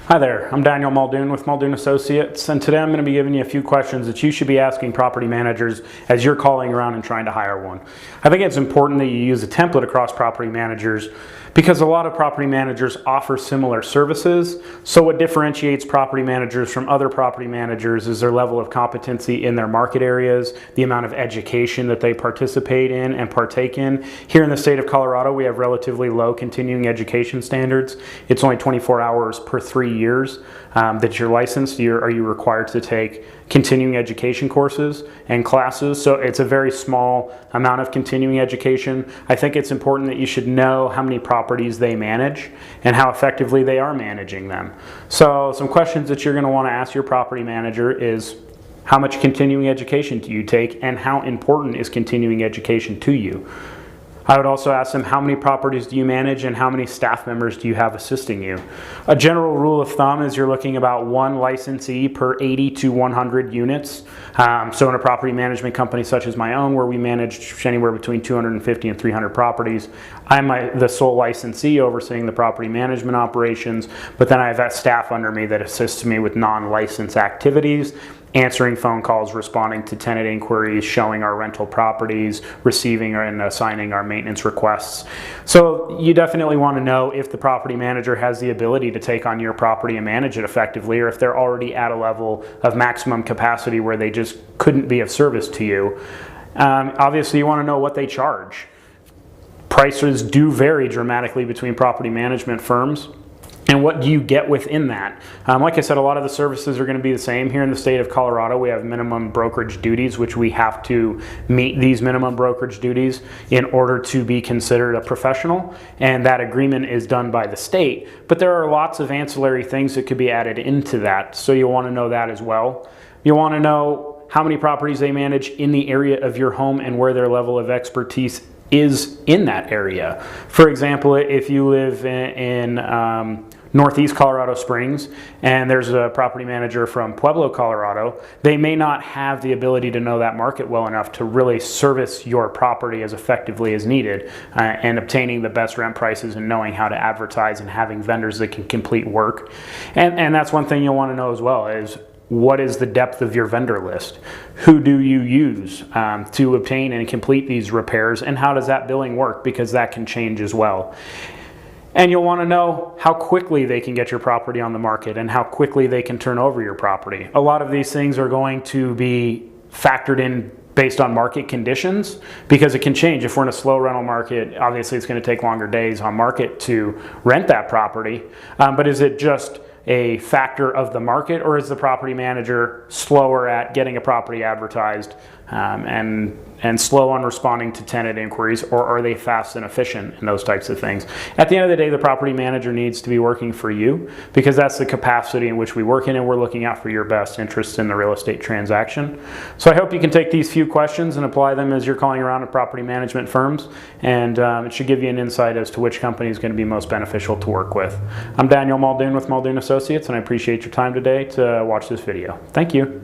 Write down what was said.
Hi there, I'm Daniel Muldoon with Muldoon Associates, and today I'm going to be giving you a few questions that you should be asking property managers as you're calling around and trying to hire one. I think it's important that you use a template across property managers because a lot of property managers offer similar services. So what differentiates property managers from other property managers is their level of competency in their market areas, the amount of education that they participate in and partake in. Here in the state of Colorado, we have relatively low continuing education standards. It's only 24 hours per 3 years that you're licensed. Are you required to take continuing education courses and classes? So it's a very small amount of continuing education. I think it's important that you should know how many properties they manage and how effectively they are managing them. So some questions that you're going to want to ask your property manager is, how much continuing education do you take and how important is continuing education to you? I would also ask them, how many properties do you manage and how many staff members do you have assisting you? A general rule of thumb is you're looking about one licensee per 80 to 100 units. So in a property management company such as my own, where we manage anywhere between 250 and 300 properties, I'm the sole licensee overseeing the property management operations, but then I have that staff under me that assists me with non-licensed activities, answering phone calls, responding to tenant inquiries, showing our rental properties, receiving and assigning our maintenance requests. So you definitely want to know if the property manager has the ability to take on your property and manage it effectively, or if they're already at a level of maximum capacity where they just couldn't be of service to you. Obviously, you want to know what they charge. Prices do vary dramatically between property management firms. And what do you get within that? Like I said, a lot of the services are going to be the same. Here in the state of Colorado, we have minimum brokerage duties, which we have to meet these minimum brokerage duties in order to be considered a professional. And that agreement is done by the state. But there are lots of ancillary things that could be added into that. So you'll want to know that as well. You'll want to know how many properties they manage in the area of your home and where their level of expertise is in that area. For example, if you live in Northeast Colorado Springs and there's a property manager from Pueblo, Colorado, they may not have the ability to know that market well enough to really service your property as effectively as needed, and obtaining the best rent prices and knowing how to advertise and having vendors that can complete work. And that's one thing you'll want to know as well is, what is the depth of your vendor list? Who do you use to obtain and complete these repairs, and how does that billing work? Because that can change as well. And you'll want to know how quickly they can get your property on the market and how quickly they can turn over your property. A lot of these things are going to be factored in based on market conditions, because it can change. If we're in a slow rental market, obviously it's going to take longer days on market to rent that property. But is it just a factor of the market, or is the property manager slower at getting a property advertised and slow on responding to tenant inquiries, or are they fast and efficient in those types of things? At the end of the day, the property manager needs to be working for you, because that's the capacity in which we work in, and we're looking out for your best interests in the real estate transaction. So I hope you can take these few questions and apply them as you're calling around to property management firms, and it should give you an insight as to which company is going to be most beneficial to work with. I'm Daniel Muldoon with Muldoon Associates, and I appreciate your time today to watch this video. Thank you.